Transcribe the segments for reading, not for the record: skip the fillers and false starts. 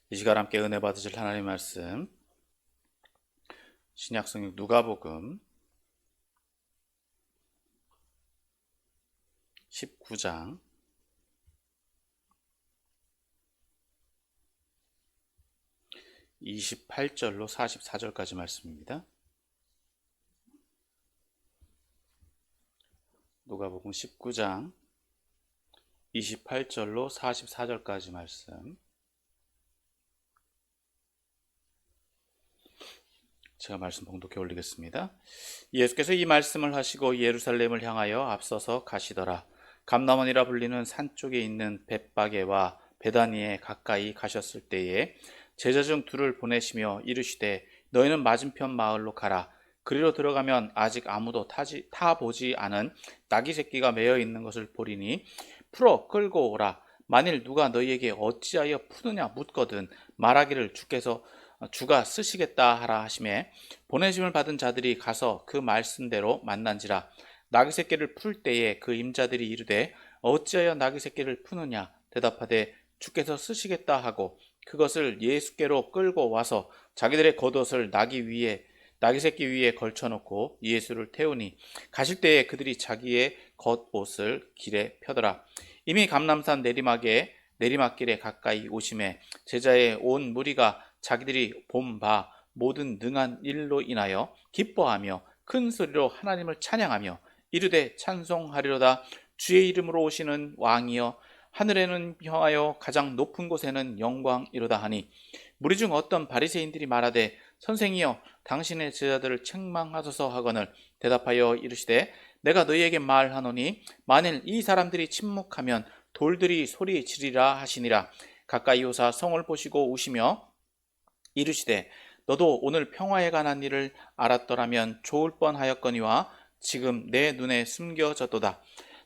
이 시간 함께 은혜 받으실 하나님의 말씀, 신약성경 누가복음 19장 28절로 44절까지 말씀입니다. 누가복음 19장 28절로 44절까지 말씀, 제가 말씀 봉독해 올리겠습니다. 예수께서 이 말씀을 하시고 예루살렘을 향하여 앞서서 가시더라. 감람원이라 불리는 산 쪽에 있는 벳바게와 베다니에 가까이 가셨을 때에 제자 중 둘을 보내시며 이르시되 너희는 맞은편 마을로 가라. 그리로 들어가면 아직 아무도 타보지 않은 나귀 새끼가 매어 있는 것을 보리니 풀어 끌고 오라. 만일 누가 너희에게 어찌하여 푸느냐 묻거든 말하기를 주가 쓰시겠다 하라 하시매 보내심을 받은 자들이 가서 그 말씀대로 만난지라. 나귀 새끼를 풀 때에 그 임자들이 이르되 어찌하여 나귀 새끼를 푸느냐 대답하되 주께서 쓰시겠다 하고 그것을 예수께로 끌고 와서 자기들의 겉옷을 나귀 새끼 위에 걸쳐놓고 예수를 태우니 가실 때에 그들이 자기의 겉옷을 길에 펴더라. 이미 감람산 내리막길에 가까이 오심에 제자의 온 무리가 자기들이 본 바 모든 능한 일로 인하여 기뻐하며 큰 소리로 하나님을 찬양하며 이르되 찬송하리로다. 주의 이름으로 오시는 왕이여 하늘에는 평하여 가장 높은 곳에는 영광이로다 하니 무리 중 어떤 바리새인들이 말하되 선생이여 당신의 제자들을 책망하소서 하거늘 대답하여 이르시되 내가 너희에게 말하노니 만일 이 사람들이 침묵하면 돌들이 소리 지르리라 하시니라. 가까이 오사 성을 보시고 우시며 이르시되 너도 오늘 평화에 관한 일을 알았더라면 좋을 뻔하였거니와 지금 내 눈에 숨겨졌도다.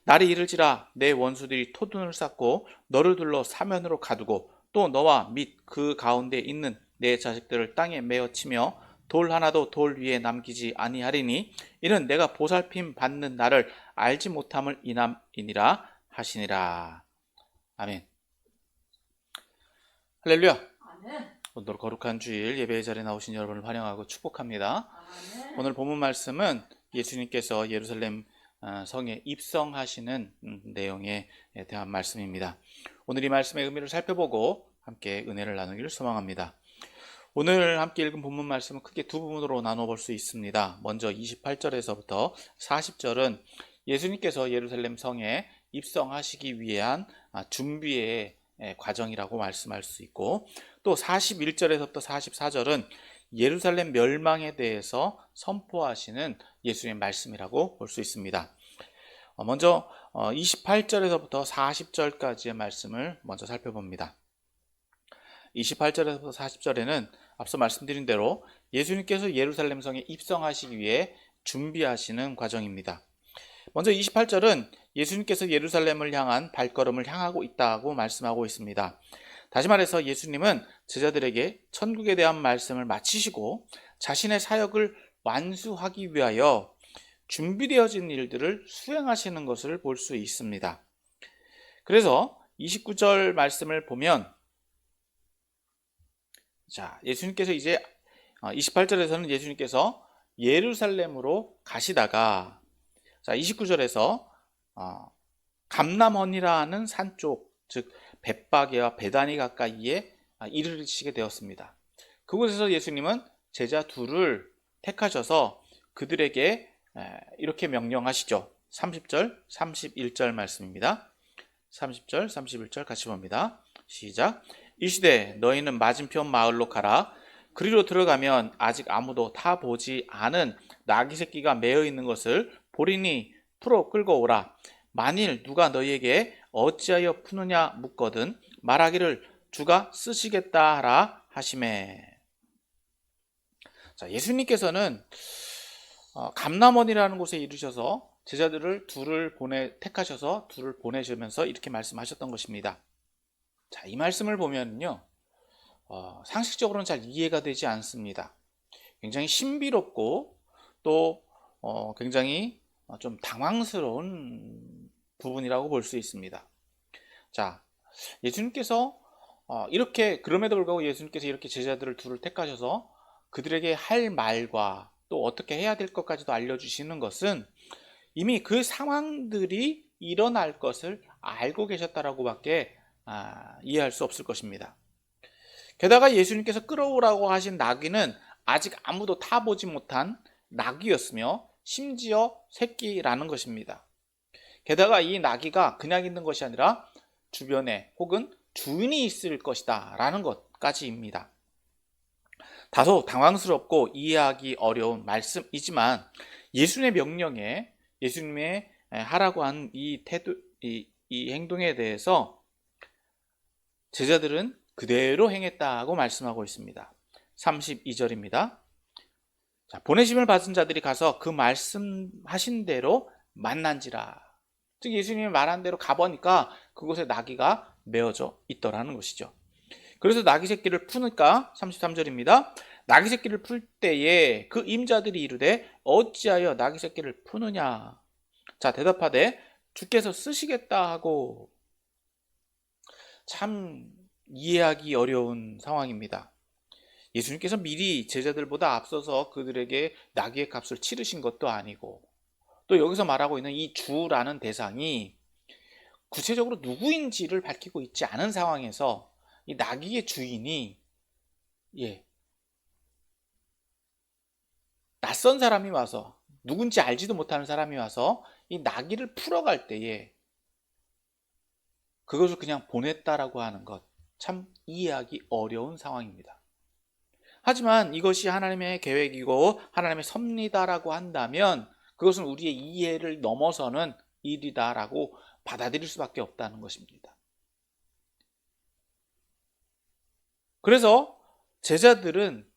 날이 이를지라 내 원수들이 토둔을 쌓고 너를 둘러 사면으로 가두고 또 너와 및 그 가운데 있는 내 자식들을 땅에 메어 치며 돌 하나도 돌 위에 남기지 아니하리니 이는 내가 보살핌 받는 나를 알지 못함을 인함이니라 하시니라. 아멘. 할렐루야. 아멘. 오늘 거룩한 주일 예배의 자리에 나오신 여러분을 환영하고 축복합니다. 아멘. 오늘 본문 말씀은 예수님께서 예루살렘 성에 입성하시는 내용에 대한 말씀입니다. 오늘 이 말씀의 의미를 살펴보고 함께 은혜를 나누기를 소망합니다. 오늘 함께 읽은 본문 말씀은 크게 두 부분으로 나눠볼 수 있습니다. 먼저 28절에서부터 40절은 예수님께서 예루살렘 성에 입성하시기 위한 준비의 과정이라고 말씀할 수 있고, 또 41절에서부터 44절은 예루살렘 멸망에 대해서 선포하시는 예수님의 말씀이라고 볼 수 있습니다. 먼저 28절에서부터 40절까지의 말씀을 먼저 살펴봅니다. 28절에서 40절에는 앞서 말씀드린 대로 예수님께서 예루살렘 성에 입성하시기 위해 준비하시는 과정입니다. 먼저 28절은 예수님께서 예루살렘을 향한 발걸음을 향하고 있다고 말씀하고 있습니다. 다시 말해서 예수님은 제자들에게 천국에 대한 말씀을 마치시고 자신의 사역을 완수하기 위하여 준비되어진 일들을 수행하시는 것을 볼 수 있습니다. 그래서 29절 말씀을 보면 예수님께서 이제 28절에서는 예수님께서 예루살렘으로 가시다가 29절에서 감람원이라는 산 쪽, 즉 벳바게와 베다니 가까이에 이르시게 되었습니다. 그곳에서 예수님은 제자 둘을 택하셔서 그들에게 이렇게 명령하시죠. 30절, 31절 말씀입니다. 30절, 31절 같이 봅니다. 시작. 이르시되 너희는 맞은편 마을로 가라. 그리로 들어가면 아직 아무도 타보지 않은 나귀 새끼가 매어 있는 것을 보리니 풀어 끌고 오라. 만일 누가 너희에게 어찌하여 푸느냐 묻거든 말하기를 주가 쓰시겠다 하라 하시매. 예수님께서는 감람원이라는 곳에 이르셔서 제자들을 택하셔서 둘을 보내시면서 이렇게 말씀하셨던 것입니다. 이 말씀을 보면요, 상식적으로는 잘 이해가 되지 않습니다. 굉장히 신비롭고 또 굉장히 좀 당황스러운 부분이라고 볼 수 있습니다. 예수님께서 이렇게 그럼에도 불구하고 예수님께서 이렇게 제자들을 둘을 택하셔서 그들에게 할 말과 또 어떻게 해야 될 것까지도 알려주시는 것은 이미 그 상황들이 일어날 것을 알고 계셨다라고밖에 이해할 수 없을 것입니다. 게다가 예수님께서 끌어오라고 하신 나귀는 아직 아무도 타보지 못한 나귀였으며 심지어 새끼라는 것입니다. 게다가 이 나귀가 그냥 있는 것이 아니라 주변에 혹은 주인이 있을 것이다 라는 것까지입니다. 다소 당황스럽고 이해하기 어려운 말씀이지만 예수님의 명령에 예수님의 하라고 한 이 태도, 이 행동에 대해서 제자들은 그대로 행했다고 말씀하고 있습니다. 32절입니다. 자, 보내심을 받은 자들이 가서 그 말씀하신 대로 만난지라. 즉 예수님이 말한 대로 가보니까 그곳에 나귀가 메어져 있더라는 것이죠. 그래서 나귀 새끼를 푸니까 33절입니다. 나귀 새끼를 풀 때에 그 임자들이 이르되 어찌하여 나귀 새끼를 푸느냐. 자, 대답하되 주께서 쓰시겠다 하고. 참 이해하기 어려운 상황입니다. 예수님께서 미리 제자들보다 앞서서 그들에게 나귀의 값을 치르신 것도 아니고, 또 여기서 말하고 있는 이 주라는 대상이 구체적으로 누구인지를 밝히고 있지 않은 상황에서 이 나귀의 주인이 낯선 사람이 와서, 누군지 알지도 못하는 사람이 와서 이 나귀를 풀어갈 때에 그것을 그냥 보냈다라고 하는 것, 참 이해하기 어려운 상황입니다. 하지만 이것이 하나님의 계획이고 하나님의 섭리다라고 한다면 그것은 우리의 이해를 넘어서는 일이다라고 받아들일 수밖에 없다는 것입니다. 그래서 제자들은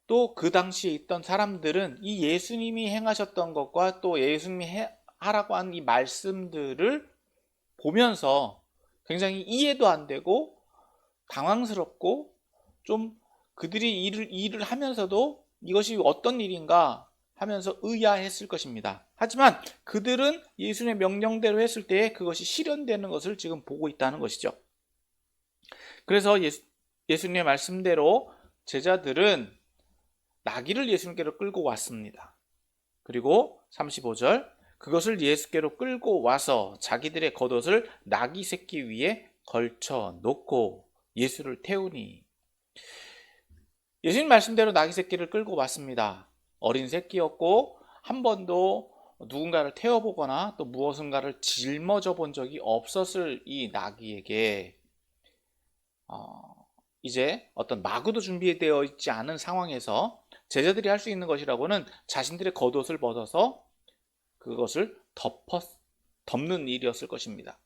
또 그 당시에 있던 사람들은 이 예수님이 행하셨던 것과 또 예수님이 하라고 한 이 말씀들을 보면서 굉장히 이해도 안 되고 당황스럽고 좀 그들이 일을 하면서도 이것이 어떤 일인가 하면서 의아했을 것입니다. 하지만 그들은 예수님의 명령대로 했을 때 그것이 실현되는 것을 지금 보고 있다는 것이죠. 그래서 예수님의 말씀대로 제자들은 나귀를 예수님께로 끌고 왔습니다. 그리고 35절, 그것을 예수께로 끌고 와서 자기들의 겉옷을 나귀 새끼 위에 걸쳐 놓고 예수를 태우니. 예수님 말씀대로 나귀 새끼를 끌고 왔습니다. 어린 새끼였고 한 번도 누군가를 태워보거나 또 무엇인가를 짊어져 본 적이 없었을 이 나귀에게 이제 어떤 마구도 준비되어 있지 않은 상황에서 제자들이 할 수 있는 것이라고는 자신들의 겉옷을 벗어서 그것을 덮는 일이었을 것입니다.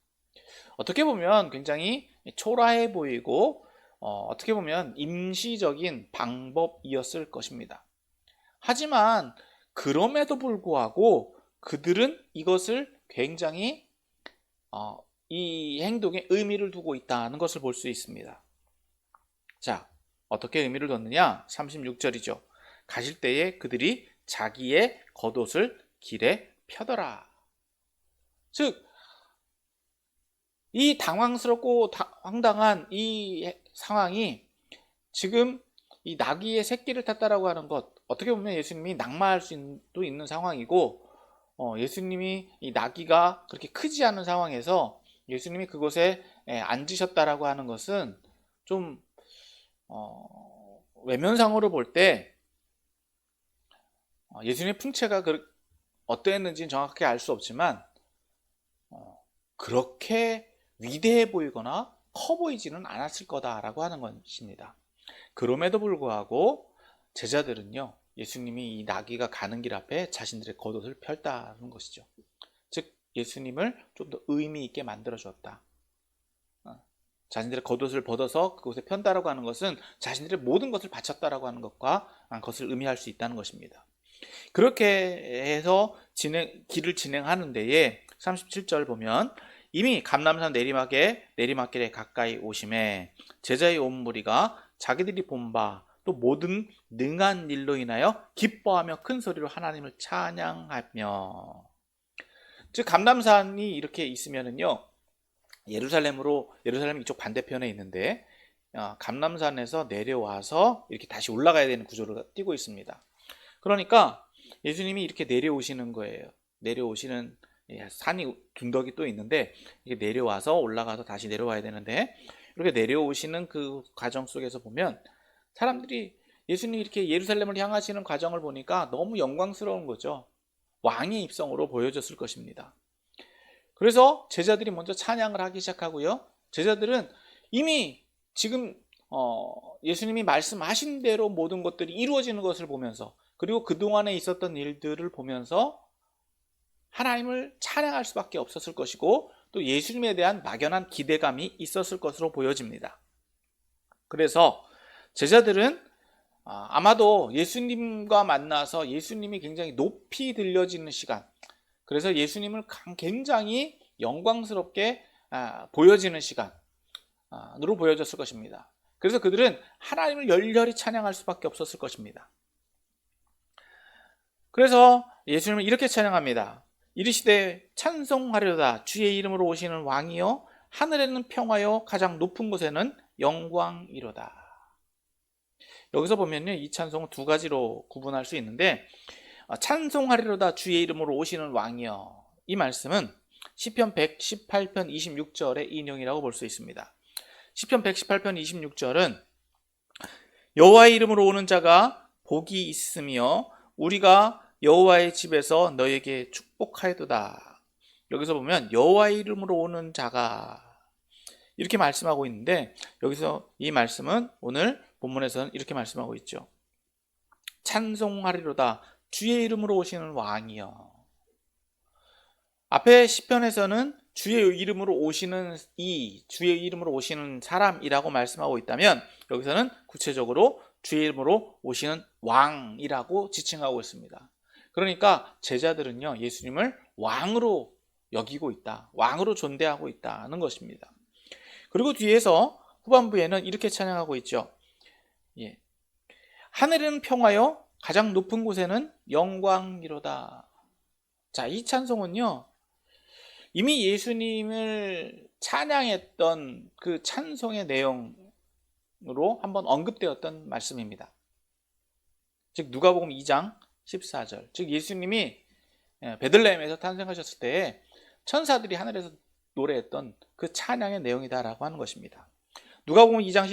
어떻게 보면 굉장히 초라해 보이고 어떻게 보면 임시적인 방법이었을 것입니다. 하지만 그럼에도 불구하고 그들은 이것을 굉장히 이 행동에 의미를 두고 있다는 것을 볼 수 있습니다. 자, 어떻게 의미를 뒀느냐? 36절이죠. 가실 때에 그들이 자기의 겉옷을 길에 펴더라. 즉, 이 당황스럽고 황당한 이 상황이 지금 이 나귀의 새끼를 탔다라고 하는 것, 어떻게 보면 예수님이 낙마할 수도 있는 상황이고 예수님이 이 나귀가 그렇게 크지 않은 상황에서 예수님이 그곳에 앉으셨다라고 하는 것은 좀 외면상으로 볼 때 예수님의 풍채가 어떠했는지는 정확하게 알 수 없지만 그렇게 위대해 보이거나 커 보이지는 않았을 거다라고 하는 것입니다. 그럼에도 불구하고 제자들은요, 예수님이 이 나귀가 가는 길 앞에 자신들의 겉옷을 펼다는 것이죠. 즉 예수님을 좀 더 의미 있게 만들어 주었다. 자신들의 겉옷을 벗어서 그곳에 편다라고 하는 것은 자신들의 모든 것을 바쳤다라고 하는 것과 그것을 의미할 수 있다는 것입니다. 그렇게 해서 길을 진행하는 데에 37절 보면 이미 감람산 내리막길에 가까이 오심에 제자의 온 무리가 자기들이 본 바 또 모든 능한 일로 인하여 기뻐하며 큰 소리로 하나님을 찬양하며. 즉 감람산이 이렇게 있으면은요, 예루살렘 이쪽 반대편에 있는데 감람산에서 내려와서 이렇게 다시 올라가야 되는 구조를 띠고 있습니다. 그러니까 예수님이 이렇게 내려오시는 거예요. 내려오시는, 산이 둔덕이 또 있는데 이게 내려와서 올라가서 다시 내려와야 되는데, 이렇게 내려오시는 그 과정 속에서 보면 사람들이 예수님이 이렇게 예루살렘을 향하시는 과정을 보니까 너무 영광스러운 거죠. 왕의 입성으로 보여졌을 것입니다. 그래서 제자들이 먼저 찬양을 하기 시작하고요. 제자들은 이미 지금 예수님이 말씀하신 대로 모든 것들이 이루어지는 것을 보면서, 그리고 그동안에 있었던 일들을 보면서 하나님을 찬양할 수밖에 없었을 것이고, 또 예수님에 대한 막연한 기대감이 있었을 것으로 보여집니다. 그래서 제자들은 아마도 예수님과 만나서 예수님이 굉장히 높이 들려지는 시간, 그래서 예수님을 굉장히 영광스럽게 보여지는 시간으로 보여졌을 것입니다. 그래서 그들은 하나님을 열렬히 찬양할 수밖에 없었을 것입니다. 그래서 예수님은 이렇게 찬양합니다. 이르시되 찬송하려다 주의 이름으로 오시는 왕이여, 하늘에는 평화요 가장 높은 곳에는 영광이로다. 여기서 보면요, 이 찬송은 두 가지로 구분할 수 있는데, 찬송하리로다 주의 이름으로 오시는 왕이여, 이 말씀은 시편 118편 26절의 인용이라고 볼 수 있습니다. 시편 118편 26절은 여호와의 이름으로 오는 자가 복이 있으며 우리가 여호와의 집에서 너에게 축복하여도다. 여기서 보면 여호와의 이름으로 오는 자가 이렇게 말씀하고 있는데, 여기서 이 말씀은 오늘 본문에서는 이렇게 말씀하고 있죠. 찬송하리로다 주의 이름으로 오시는 왕이여. 앞에 시편에서는 주의 이름으로 오시는 주의 이름으로 오시는 사람이라고 말씀하고 있다면, 여기서는 구체적으로 주의 이름으로 오시는 왕이라고 지칭하고 있습니다. 그러니까 제자들은요, 예수님을 왕으로 여기고 있다, 왕으로 존대하고 있다는 것입니다. 그리고 뒤에서 후반부에는 이렇게 찬양하고 있죠. 하늘에는 평화요 가장 높은 곳에는 영광이로다. 자, 이 찬송은요, 이미 예수님을 찬양했던 그 찬송의 내용으로 한번 언급되었던 말씀입니다. 즉 누가복음 2장 14절, 즉 예수님이 베들레헴에서 탄생하셨을 때 천사들이 하늘에서 노래했던 그 찬양의 내용이다라고 하는 것입니다. 누가복음 2장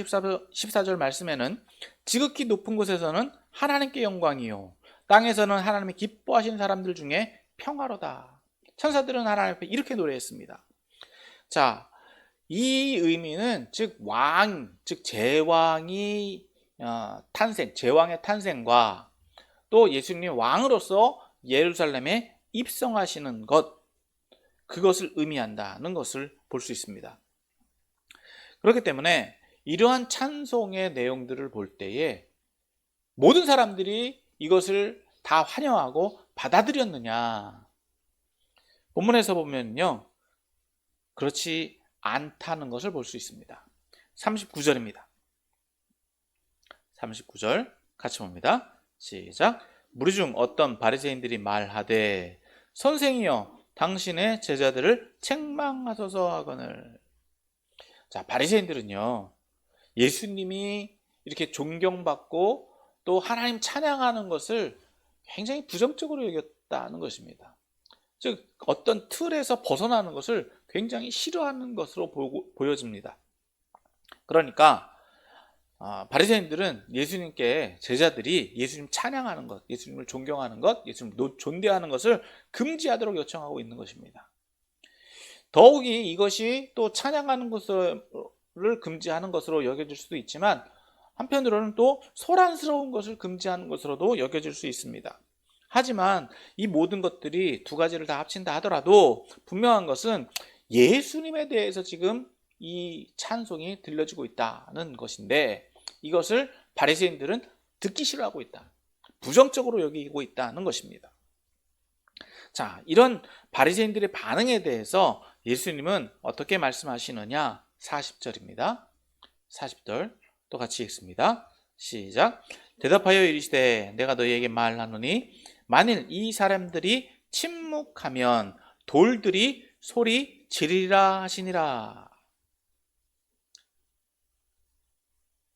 14절 말씀에는 지극히 높은 곳에서는 하나님께 영광이요 땅에서는 하나님이 기뻐하시는 사람들 중에 평화로다. 천사들은 하나님 앞에 이렇게 노래했습니다. 자, 이 의미는 즉 제왕이 탄생, 제왕의 탄생과 또 예수님이 왕으로서 예루살렘에 입성하시는 것, 그것을 의미한다는 것을 볼 수 있습니다. 그렇기 때문에 이러한 찬송의 내용들을 볼 때에 모든 사람들이 이것을 다 환영하고 받아들였느냐? 본문에서 보면요, 그렇지 않다는 것을 볼 수 있습니다. 39절입니다. 39절 같이 봅니다. 시작. 무리 중 어떤 바리새인들이 말하되 선생이여 당신의 제자들을 책망하소서 하거늘. 자, 바리새인들은요, 예수님이 이렇게 존경받고 또 하나님 찬양하는 것을 굉장히 부정적으로 여겼다는 것입니다. 즉 어떤 틀에서 벗어나는 것을 굉장히 싫어하는 것으로 보여집니다. 그러니까 바리새인들은 예수님께 제자들이 예수님 찬양하는 것, 예수님을 존경하는 것, 예수님을 존대하는 것을 금지하도록 요청하고 있는 것입니다. 더욱이 이것이 또 찬양하는 것을 금지하는 것으로 여겨질 수도 있지만, 한편으로는 또 소란스러운 것을 금지하는 것으로도 여겨질 수 있습니다. 하지만 이 모든 것들이 두 가지를 다 합친다 하더라도 분명한 것은 예수님에 대해서 지금 이 찬송이 들려지고 있다는 것인데, 이것을 바리새인들은 듣기 싫어하고 있다, 부정적으로 여기고 있다는 것입니다. 자, 이런 바리새인들의 반응에 대해서 예수님은 어떻게 말씀하시느냐? 40절입니다. 40절 또 같이 읽습니다. 시작. 대답하여 이르시되 내가 너희에게 말하노니 만일 이 사람들이 침묵하면 돌들이 소리 지르리라 하시니라.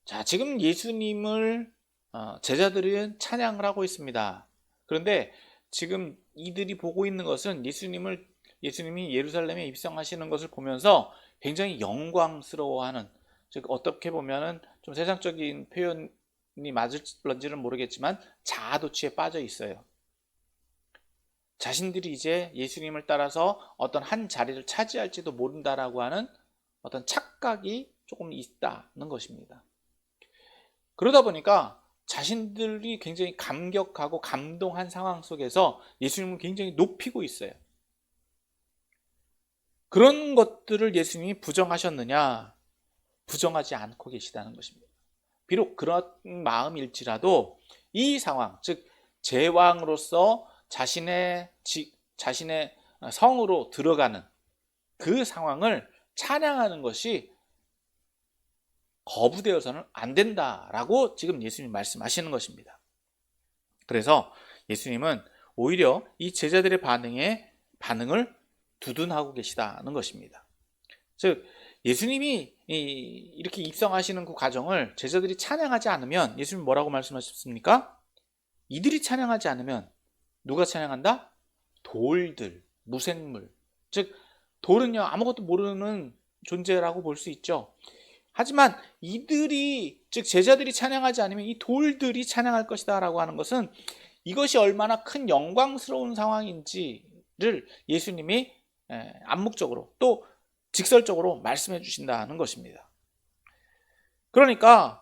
자, 지금 예수님을 제자들은 찬양을 하고 있습니다. 그런데 지금 이들이 보고 있는 것은 예수님이 예루살렘에 입성하시는 것을 보면서 굉장히 영광스러워하는, 즉 어떻게 보면은 좀 세상적인 표현이 맞을런지는 모르겠지만 자아도취에 빠져 있어요. 자신들이 이제 예수님을 따라서 어떤 한 자리를 차지할지도 모른다라고 하는 어떤 착각이 조금 있다는 것입니다. 그러다 보니까 자신들이 굉장히 감격하고 감동한 상황 속에서 예수님을 굉장히 높이고 있어요. 그런 것들을 예수님이 부정하셨느냐? 부정하지 않고 계시다는 것입니다. 비록 그런 마음일지라도 이 상황, 즉 제왕으로서 자신의 성으로 들어가는 그 상황을 찬양하는 것이 거부되어서는 안 된다라고 지금 예수님이 말씀하시는 것입니다. 그래서 예수님은 오히려 이 제자들의 반응을 두둔하고 계시다는 것입니다. 즉 예수님이 이렇게 입성하시는 그 과정을 제자들이 찬양하지 않으면 예수님 뭐라고 말씀하셨습니까? 이들이 찬양하지 않으면 누가 찬양한다? 돌들, 무생물. 즉 돌은요 아무것도 모르는 존재라고 볼 수 있죠. 하지만 즉 제자들이 찬양하지 않으면 이 돌들이 찬양할 것이다 라고 하는 것은 이것이 얼마나 큰 영광스러운 상황인지를 예수님이 암묵적으로 또 직설적으로 말씀해 주신다는 것입니다. 그러니까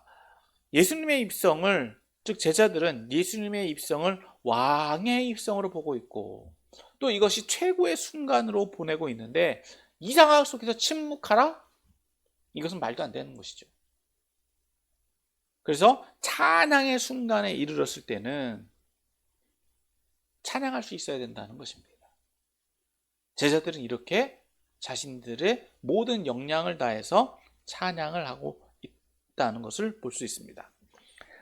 예수님의 입성을, 즉 제자들은 예수님의 입성을 왕의 입성으로 보고 있고 또 이것이 최고의 순간으로 보내고 있는데 이 상황 속에서 침묵하라? 이것은 말도 안 되는 것이죠. 그래서 찬양의 순간에 이르렀을 때는 찬양할 수 있어야 된다는 것입니다. 제자들은 이렇게 자신들의 모든 역량을 다해서 찬양을 하고 있다는 것을 볼 수 있습니다.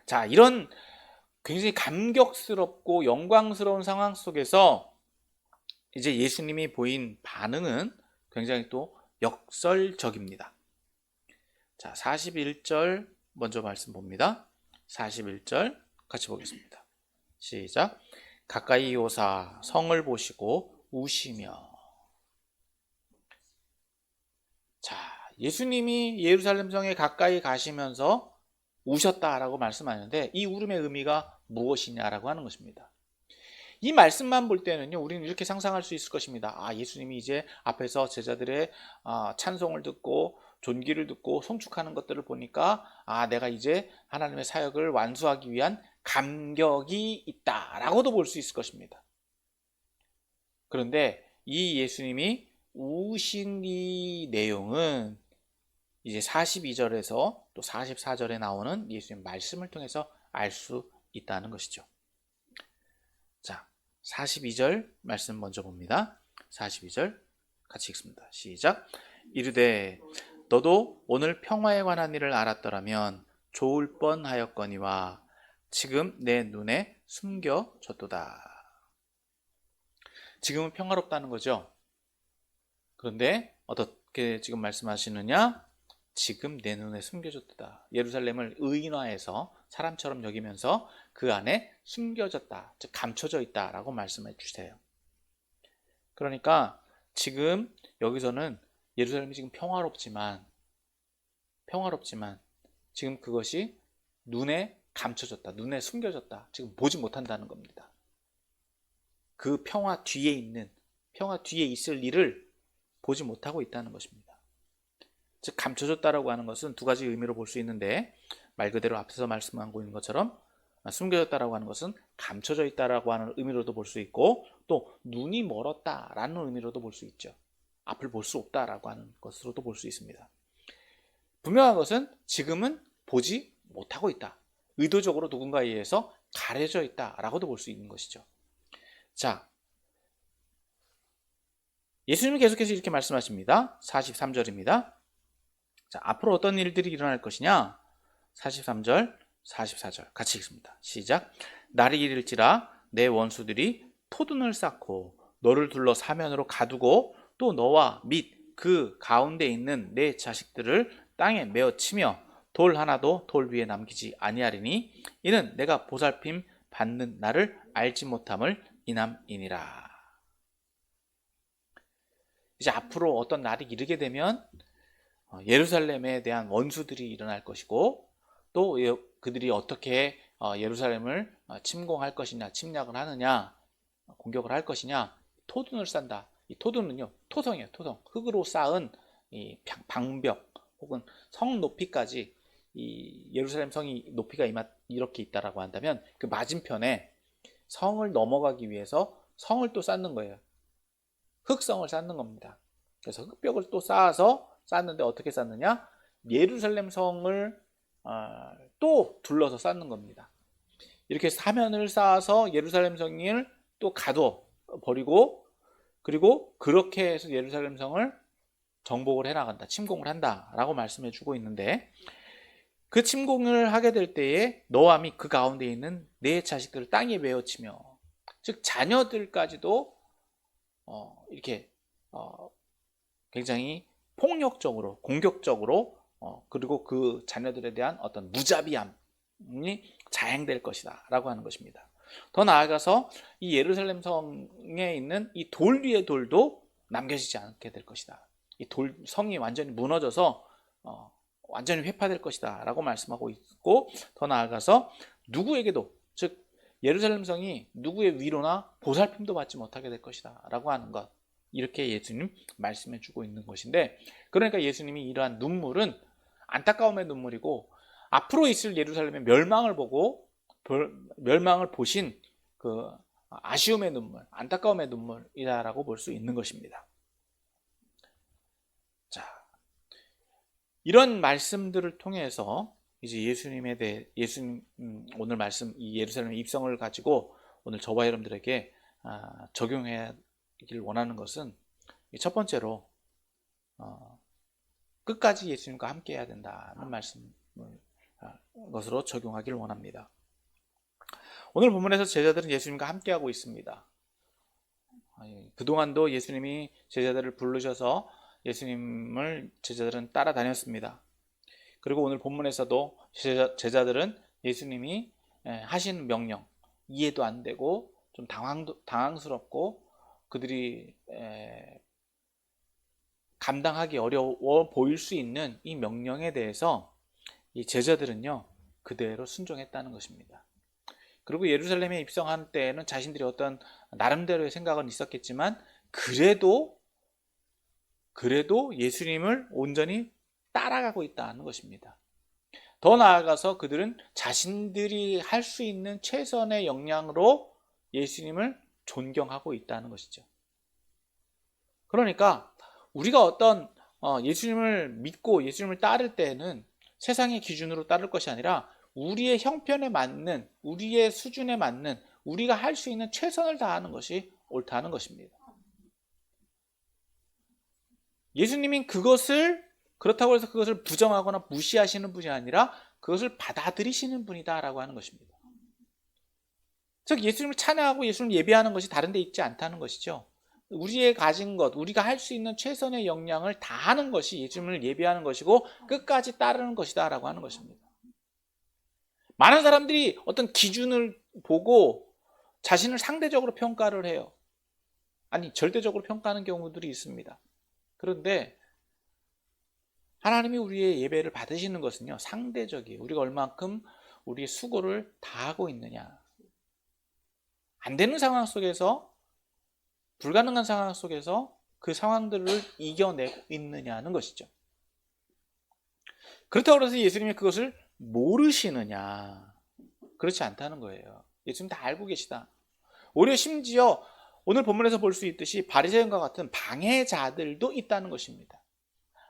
자, 이런 굉장히 감격스럽고 영광스러운 상황 속에서 이제 예수님이 보인 반응은 굉장히 또 역설적입니다. 자, 41절 먼저 말씀 봅니다. 41절 같이 보겠습니다. 시작. 가까이 오사 성을 보시고 우시며. 자, 예수님이 예루살렘 성에 가까이 가시면서 우셨다라고 말씀하는데 이 울음의 의미가 무엇이냐라고 하는 것입니다. 이 말씀만 볼 때는요, 우리는 이렇게 상상할 수 있을 것입니다. 예수님이 이제 앞에서 제자들의 찬송을 듣고 존귀를 듣고 송축하는 것들을 보니까 내가 이제 하나님의 사역을 완수하기 위한 감격이 있다라고도 볼 수 있을 것입니다. 그런데 이 예수님이 우신 이 내용은 이제 42절에서 또 44절에 나오는 예수님 말씀을 통해서 알 수 있다는 것이죠. 자, 42절 말씀 먼저 봅니다. 42절 같이 읽습니다. 시작. 이르되 너도 오늘 평화에 관한 일을 알았더라면 좋을 뻔하였거니와 지금 내 눈에 숨겨졌도다. 지금은 평화롭다는 거죠. 그런데 어떻게 지금 말씀하시느냐? 지금 내 눈에 숨겨졌다. 예루살렘을 의인화해서 사람처럼 여기면서 그 안에 숨겨졌다, 즉 감춰져 있다라고 말씀해 주세요. 그러니까 지금 여기서는 예루살렘이 지금 평화롭지만 지금 그것이 눈에 감춰졌다, 눈에 숨겨졌다, 지금 보지 못한다는 겁니다. 그 평화 뒤에 있을 일을 보지 못하고 있다는 것입니다. 즉 감춰졌다라고 하는 것은 두 가지 의미로 볼 수 있는데, 말 그대로 앞서서 말씀하고 있는 것처럼 숨겨졌다라고 하는 것은 감춰져 있다라고 하는 의미로도 볼 수 있고, 또 눈이 멀었다라는 의미로도 볼 수 있죠. 앞을 볼 수 없다라고 하는 것으로도 볼 수 있습니다. 분명한 것은 지금은 보지 못하고 있다, 의도적으로 누군가에 의해서 가려져 있다라고도 볼 수 있는 것이죠. 자, 예수님은 계속해서 이렇게 말씀하십니다. 43절입니다. 자, 앞으로 어떤 일들이 일어날 것이냐? 43절, 44절 같이 읽습니다. 시작. 날이 이를지라 내 원수들이 토둔을 쌓고 너를 둘러 사면으로 가두고 또 너와 및 그 가운데 있는 내 자식들을 땅에 메어 치며 돌 하나도 돌 위에 남기지 아니하리니 이는 내가 보살핌 받는 날을 알지 못함을 인함이니라. 이제 앞으로 어떤 날이 이르게 되면 예루살렘에 대한 원수들이 일어날 것이고 또 그들이 어떻게 예루살렘을 침공할 것이냐, 침략을 하느냐, 공격을 할 것이냐, 토둔을 싼다. 이 토둔은요, 토성이에요. 토성. 흙으로 쌓은 이 방벽 혹은 성 높이까지, 이 예루살렘 성이 높이가 이렇게 있다라고 한다면 그 맞은편에 성을 넘어가기 위해서 성을 또 쌓는 거예요. 흙성을 쌓는 겁니다. 그래서 흙벽을 또 쌓았는데 어떻게 쌓느냐? 예루살렘 성을 또 둘러서 쌓는 겁니다. 이렇게 사면을 쌓아서 예루살렘 성을 또 가둬 버리고, 그리고 그렇게 해서 예루살렘 성을 정복을 해나간다, 침공을 한다라고 말씀해 주고 있는데, 그 침공을 하게 될 때에 너와 및 그 가운데 있는 내 자식들을 땅에 메어치며, 즉 자녀들까지도 이렇게 굉장히 폭력적으로, 공격적으로, 그리고 그 자녀들에 대한 어떤 무자비함이 자행될 것이다 라고 하는 것입니다. 더 나아가서 이 예루살렘 성에 있는 이 돌 위의 돌도 남겨지지 않게 될 것이다. 이 성이 완전히 무너져서 완전히 회파될 것이다 라고 말씀하고 있고, 더 나아가서 누구에게도, 즉 예루살렘 성이 누구의 위로나 보살핌도 받지 못하게 될 것이다 라고 하는 것, 이렇게 예수님 말씀해 주고 있는 것인데, 그러니까 예수님이 이러한 눈물은 안타까움의 눈물이고 앞으로 있을 예루살렘의 멸망을 보고 멸망을 보신 그 아쉬움의 눈물, 안타까움의 눈물이다라고 볼 수 있는 것입니다. 자, 이런 말씀들을 통해서 이제 예수님에 대해 오늘 말씀 이 예루살렘의 입성을 가지고 오늘 저와 여러분들에게 적용하길 원하는 것은, 첫 번째로 끝까지 예수님과 함께 해야 된다는 말씀을 것으로 적용하기를 원합니다. 오늘 본문에서 제자들은 예수님과 함께하고 있습니다. 그동안도 예수님이 제자들을 부르셔서 제자들은 따라다녔습니다. 그리고 오늘 본문에서도 제자들은 예수님이 하신 명령, 이해도 안 되고 좀 당황스럽고 그들이 감당하기 어려워 보일 수 있는 이 명령에 대해서 이 제자들은요 그대로 순종했다는 것입니다. 그리고 예루살렘에 입성한 때에는 자신들이 어떤 나름대로의 생각은 있었겠지만 그래도 예수님을 온전히 따라가고 있다는 것입니다. 더 나아가서 그들은 자신들이 할 수 있는 최선의 역량으로 예수님을 존경하고 있다는 것이죠. 그러니까 우리가 어떤 예수님을 믿고 예수님을 따를 때에는 세상의 기준으로 따를 것이 아니라 우리의 형편에 맞는, 우리의 수준에 맞는, 우리가 할 수 있는 최선을 다하는 것이 옳다는 것입니다. 예수님이 그렇다고 해서 그것을 부정하거나 무시하시는 분이 아니라 그것을 받아들이시는 분이다라고 하는 것입니다. 즉 예수님을 찬양하고 예수님을 예배하는 것이 다른 데 있지 않다는 것이죠. 우리의 가진 것, 우리가 할 수 있는 최선의 역량을 다하는 것이 예수님을 예배하는 것이고 끝까지 따르는 것이다 라고 하는 것입니다. 많은 사람들이 어떤 기준을 보고 자신을 상대적으로 평가를 해요. 아니, 절대적으로 평가하는 경우들이 있습니다. 그런데 하나님이 우리의 예배를 받으시는 것은요 상대적이에요. 우리가 얼만큼 우리의 수고를 다하고 있느냐, 안 되는 상황 속에서, 불가능한 상황 속에서 그 상황들을 이겨내고 있느냐는 것이죠. 그렇다고 해서 예수님이 그것을 모르시느냐, 그렇지 않다는 거예요. 예수님 다 알고 계시다. 오히려 심지어 오늘 본문에서 볼 수 있듯이 바리새인과 같은 방해자들도 있다는 것입니다.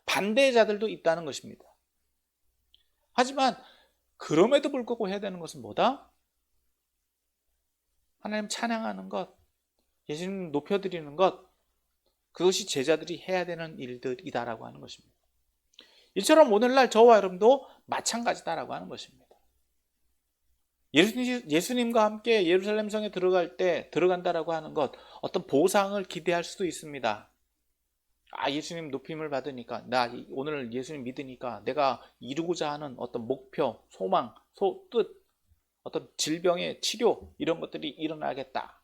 반대자들도 있다는 것입니다. 하지만 그럼에도 불구하고 해야 되는 것은 뭐다? 하나님 찬양하는 것, 예수님 높여드리는 것, 그것이 제자들이 해야 되는 일들이다라고 하는 것입니다. 이처럼 오늘날 저와 여러분도 마찬가지다라고 하는 것입니다. 예수님과 함께 예루살렘 성에 들어간다라고 하는 것, 어떤 보상을 기대할 수도 있습니다. 예수님 높임을 받으니까, 오늘 예수님 믿으니까 내가 이루고자 하는 어떤 목표, 소망, 뜻, 어떤 질병의 치료, 이런 것들이 일어나겠다.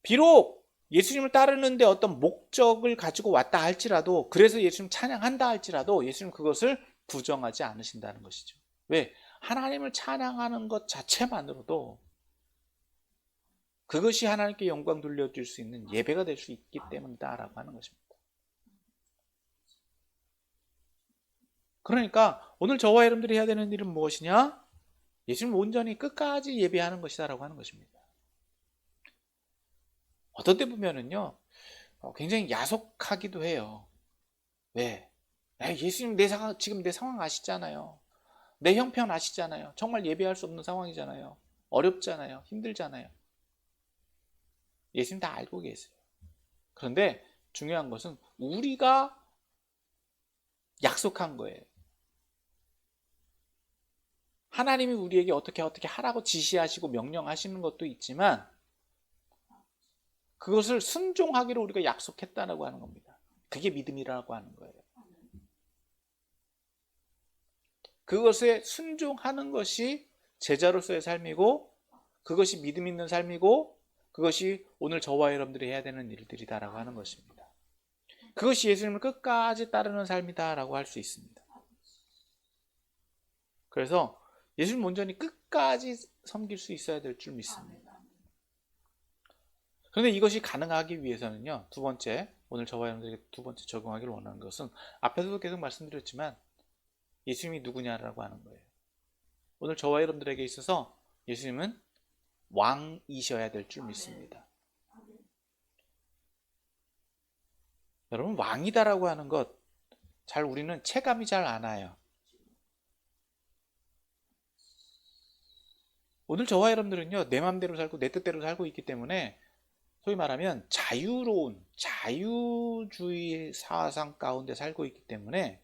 비록 예수님을 따르는데 어떤 목적을 가지고 왔다 할지라도, 그래서 예수님 찬양한다 할지라도 예수님 그것을 부정하지 않으신다는 것이죠. 왜? 하나님을 찬양하는 것 자체만으로도 그것이 하나님께 영광 돌려줄 수 있는 예배가 될 수 있기 때문이다라고 하는 것입니다. 그러니까 오늘 저와 여러분들이 해야 되는 일은 무엇이냐? 예수님 온전히 끝까지 예배하는 것이다라고 하는 것입니다. 어떤 때 보면은요, 굉장히 야속하기도 해요. 왜? 예수님 지금 내 상황 아시잖아요. 내 형편 아시잖아요. 정말 예배할 수 없는 상황이잖아요. 어렵잖아요. 힘들잖아요. 예수님 다 알고 계세요. 그런데 중요한 것은 우리가 약속한 거예요. 하나님이 우리에게 어떻게 하라고 지시하시고 명령하시는 것도 있지만 그것을 순종하기로 우리가 약속했다고 하는 겁니다. 그게 믿음이라고 하는 거예요. 그것에 순종하는 것이 제자로서의 삶이고, 그것이 믿음 있는 삶이고, 그것이 오늘 저와 여러분들이 해야 되는 일들이다라고 하는 것입니다. 그것이 예수님을 끝까지 따르는 삶이다라고 할 수 있습니다. 그래서 예수님 온전히 끝까지 섬길 수 있어야 될 줄 믿습니다. 그런데 이것이 가능하기 위해서는요, 두 번째, 오늘 저와 여러분들에게 두 번째 적용하기를 원하는 것은 앞에서도 계속 말씀드렸지만 예수님이 누구냐라고 하는 거예요. 오늘 저와 여러분들에게 있어서 예수님은 왕이셔야 될 줄 믿습니다. 여러분, 왕이다라고 하는 것 우리는 체감이 잘 안 와요. 오늘 저와 여러분들은요, 내 마음대로 살고 내 뜻대로 살고 있기 때문에 소위 말하면 자유로운 자유주의 사상 가운데 살고 있기 때문에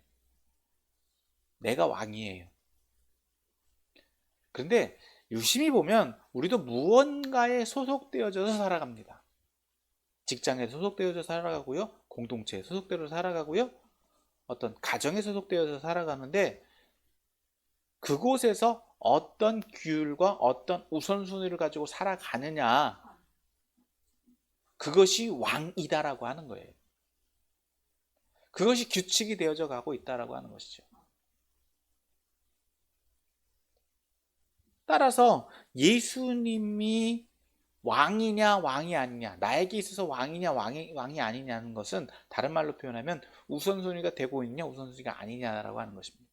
내가 왕이에요. 그런데 유심히 보면 우리도 무언가에 소속되어져서 살아갑니다. 직장에 소속되어져 살아가고요, 공동체에 소속되어서 살아가고요, 어떤 가정에 소속되어서 살아가는데 그곳에서 어떤 규율과 어떤 우선순위를 가지고 살아가느냐, 그것이 왕이다라고 하는 거예요. 그것이 규칙이 되어져 가고 있다라고 하는 것이죠. 따라서 예수님이 왕이냐 왕이 아니냐, 나에게 있어서 왕이냐 왕이 아니냐는 것은 다른 말로 표현하면 우선순위가 되고 있냐 우선순위가 아니냐라고 하는 것입니다.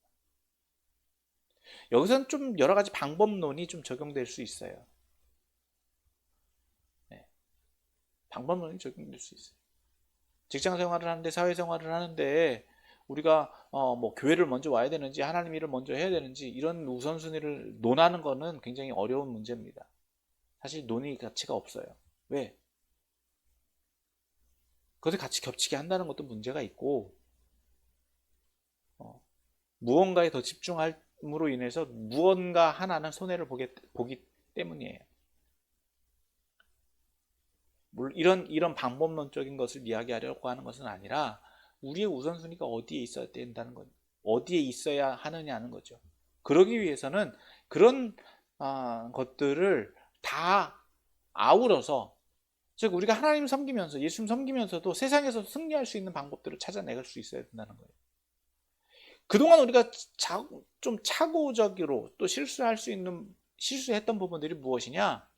여기서는 좀 여러 가지 방법론이 좀 적용될 수 있어요. 네. 방법론이 적용될 수 있어요. 직장 생활을 하는데, 사회 생활을 하는데 우리가 교회를 먼저 와야 되는지 하나님 일을 먼저 해야 되는지 이런 우선순위를 논하는 것은 굉장히 어려운 문제입니다. 사실 논의 가치가 없어요. 왜? 그것을 같이 겹치게 한다는 것도 문제가 있고, 무언가에 더 집중함으로 인해서 무언가 하나는 손해를 보기 때문이에요. 이런 방법론적인 것을 이야기하려고 하는 것은 아니라 우리의 우선순위가 어디에 있어야 된다는 것, 어디에 있어야 하느냐는 거죠. 그러기 위해서는 그런 것들을 다 아우러서, 즉 우리가 하나님 섬기면서 예수님 섬기면서도 세상에서 승리할 수 있는 방법들을 찾아낼 수 있어야 된다는 거예요. 그동안 우리가 좀 착오적으로 또 실수했던 부분들이 무엇이냐,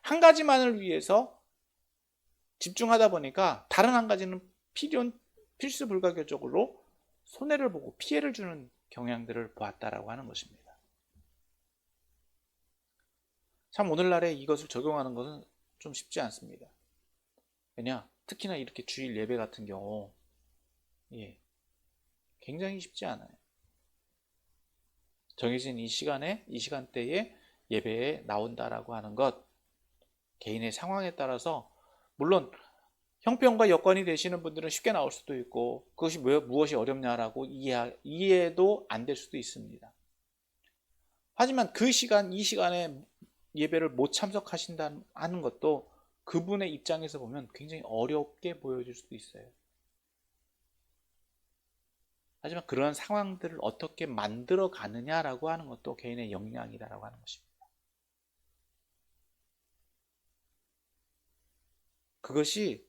한 가지만을 위해서 집중하다 보니까 다른 한 가지는 필수 불가결적으로 손해를 보고 피해를 주는 경향들을 보았다라고 하는 것입니다. 참 오늘날에 이것을 적용하는 것은 좀 쉽지 않습니다. 왜냐? 특히나 이렇게 주일 예배 같은 경우 굉장히 쉽지 않아요. 정해진 이 시간대에 예배에 나온다라고 하는 것, 개인의 상황에 따라서 물론 형편과 여건이 되시는 분들은 쉽게 나올 수도 있고 그것이 무엇이 어렵냐라고 이해도 안 될 수도 있습니다. 하지만 이 시간에 예배를 못 참석하신다는 것도 그분의 입장에서 보면 굉장히 어렵게 보여질 수도 있어요. 하지만 그러한 상황들을 어떻게 만들어 가느냐라고 하는 것도 개인의 역량이다라고 하는 것입니다. 그것이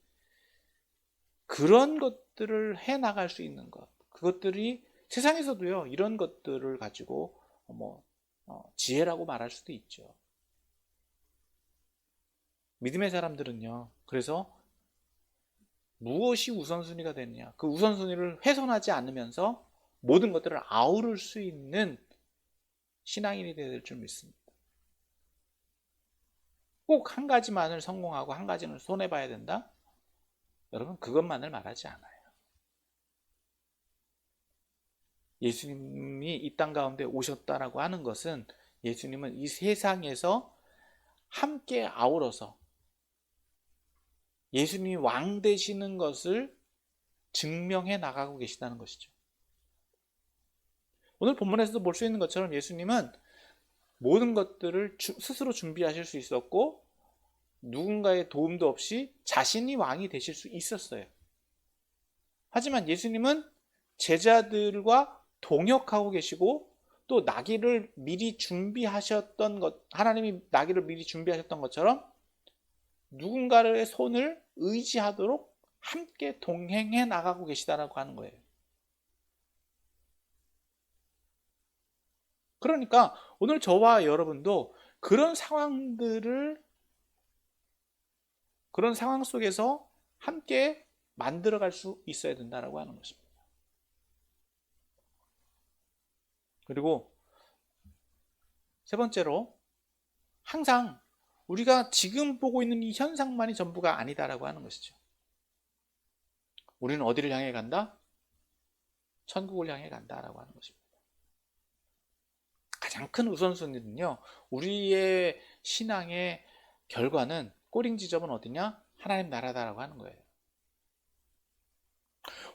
그런 것들을 해 나갈 수 있는 것, 그것들이 세상에서도요 이런 것들을 가지고 지혜라고 말할 수도 있죠. 믿음의 사람들은요, 그래서 무엇이 우선순위가 되느냐, 그 우선순위를 훼손하지 않으면서 모든 것들을 아우를 수 있는 신앙인이 되어야 될 줄 믿습니다. 꼭 한 가지만을 성공하고 한 가지는 손해봐야 된다? 여러분, 그것만을 말하지 않아요. 예수님이 이 땅 가운데 오셨다라고 하는 것은, 예수님은 이 세상에서 함께 아우러서 예수님이 왕 되시는 것을 증명해 나가고 계시다는 것이죠. 오늘 본문에서도 볼 수 있는 것처럼 예수님은 모든 것들을 스스로 준비하실 수 있었고 누군가의 도움도 없이 자신이 왕이 되실 수 있었어요. 하지만 예수님은 제자들과 동역하고 계시고 또 나귀를 미리 준비하셨던 것, 하나님이 나귀를 미리 준비하셨던 것처럼 누군가의 손을 의지하도록 함께 동행해 나가고 계시다라고 하는 거예요. 그러니까 오늘 저와 여러분도 그런 상황 속에서 함께 만들어갈 수 있어야 된다라고 하는 것입니다. 그리고 세 번째로, 항상 우리가 지금 보고 있는 이 현상만이 전부가 아니다라고 하는 것이죠. 우리는 어디를 향해 간다? 천국을 향해 간다라고 하는 것입니다. 가장 큰 우선순위는요, 우리의 신앙의 결과는, 꼬링 지점은 어디냐? 하나님 나라다라고 하는 거예요.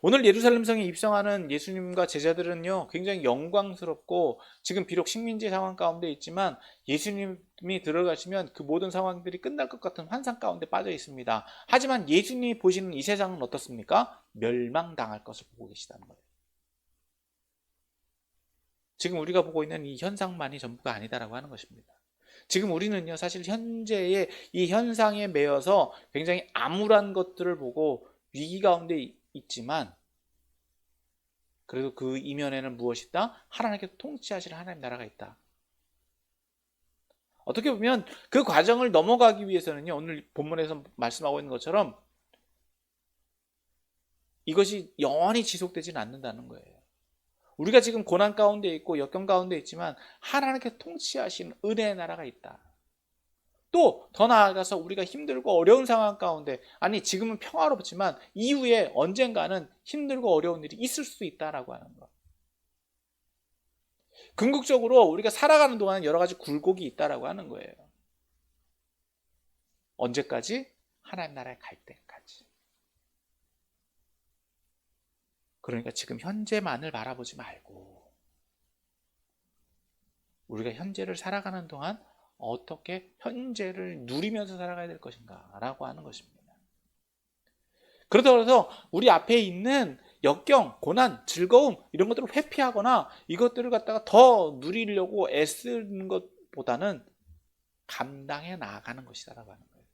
오늘 예루살렘 성에 입성하는 예수님과 제자들은요, 굉장히 영광스럽고, 지금 비록 식민지 상황 가운데 있지만 예수님이 들어가시면 그 모든 상황들이 끝날 것 같은 환상 가운데 빠져 있습니다. 하지만 예수님이 보시는 이 세상은 어떻습니까? 멸망당할 것을 보고 계시다는 거예요. 지금 우리가 보고 있는 이 현상만이 전부가 아니다라고 하는 것입니다. 지금 우리는요, 사실 현재의 이 현상에 매여서 굉장히 암울한 것들을 보고 위기 가운데 있지만, 그래도 그 이면에는 무엇이 있다? 하나님께서 통치하실 하나님 나라가 있다. 어떻게 보면 그 과정을 넘어가기 위해서는요, 오늘 본문에서 말씀하고 있는 것처럼 이것이 영원히 지속되지는 않는다는 거예요. 우리가 지금 고난 가운데 있고 역경 가운데 있지만 하나님께 통치하신 은혜의 나라가 있다. 또 더 나아가서 우리가 힘들고 어려운 상황 가운데, 아니 지금은 평화롭지만 이후에 언젠가는 힘들고 어려운 일이 있을 수도 있다라고 하는 것. 궁극적으로 우리가 살아가는 동안 여러 가지 굴곡이 있다라고 하는 거예요. 언제까지? 하나님 나라에 갈 때까지. 그러니까 지금 현재만을 바라보지 말고 우리가 현재를 살아가는 동안 어떻게 현재를 누리면서 살아가야 될 것인가 라고 하는 것입니다. 그렇다고 해서 우리 앞에 있는 역경, 고난, 즐거움 이런 것들을 회피하거나 이것들을 갖다가 더 누리려고 애쓰는 것보다는 감당해 나가는 것이다라고 하는 거예요.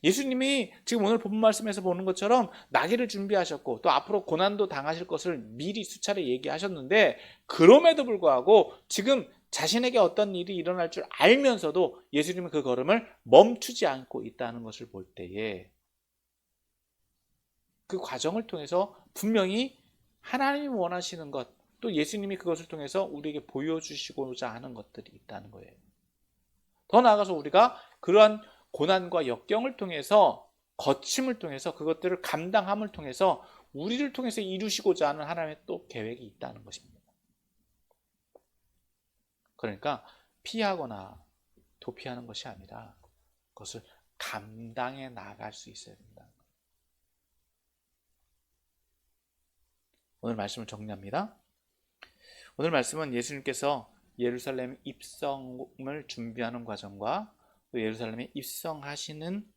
예수님이 지금 오늘 본문 말씀에서 보는 것처럼 나귀를 준비하셨고 또 앞으로 고난도 당하실 것을 미리 수차례 얘기하셨는데, 그럼에도 불구하고 지금 자신에게 어떤 일이 일어날 줄 알면서도 예수님은 그 걸음을 멈추지 않고 있다는 것을 볼 때에, 그 과정을 통해서 분명히 하나님이 원하시는 것, 또 예수님이 그것을 통해서 우리에게 보여주시고자 하는 것들이 있다는 거예요. 더 나아가서 우리가 그러한 고난과 역경을 통해서, 거침을 통해서, 그것들을 감당함을 통해서 우리를 통해서 이루시고자 하는 하나님의 또 계획이 있다는 것입니다. 그러니까 피하거나 도피하는 것이 아니라 그것을 감당해 나갈 수 있어야 된다. 오늘 말씀을 정리합니다. 오늘 말씀은 예수님께서 예루살렘 입성을 준비하는 과정과 또 예루살렘에 입성하시는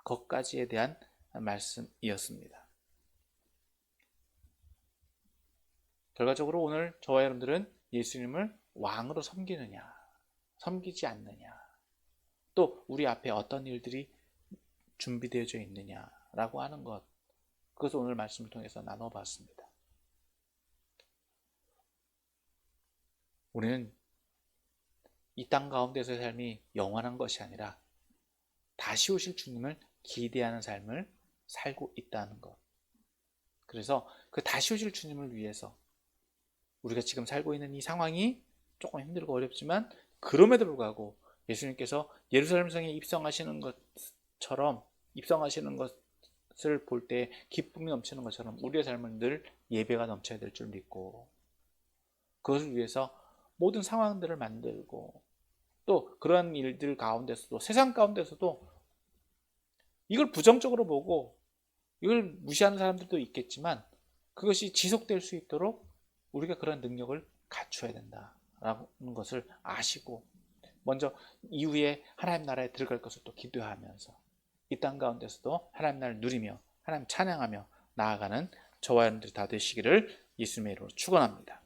것까지에 대한 말씀이었습니다. 결과적으로 오늘 저와 여러분들은 예수님을 왕으로 섬기느냐, 섬기지 않느냐, 또 우리 앞에 어떤 일들이 준비되어져 있느냐라고 하는 것, 그것을 오늘 말씀을 통해서 나눠봤습니다. 우리는 이 땅 가운데서의 삶이 영원한 것이 아니라 다시 오실 주님을 기대하는 삶을 살고 있다는 것. 그래서 그 다시 오실 주님을 위해서 우리가 지금 살고 있는 이 상황이 조금 힘들고 어렵지만 그럼에도 불구하고 예수님께서 예루살렘 성에 입성하시는 것을 볼 때 기쁨이 넘치는 것처럼 우리의 삶은 늘 예배가 넘쳐야 될 줄 믿고, 그것을 위해서 모든 상황들을 만들고, 또 그러한 일들 가운데서도, 세상 가운데서도 이걸 부정적으로 보고 이걸 무시하는 사람들도 있겠지만 그것이 지속될 수 있도록 우리가 그런 능력을 갖춰야 된다라는 것을 아시고, 먼저 이후에 하나님 나라에 들어갈 것을 또 기도하면서 이 땅 가운데서도 하나님 나라를 누리며 하나님 찬양하며 나아가는 저와 여러분들이 다 되시기를 예수님의 이름으로 축원합니다.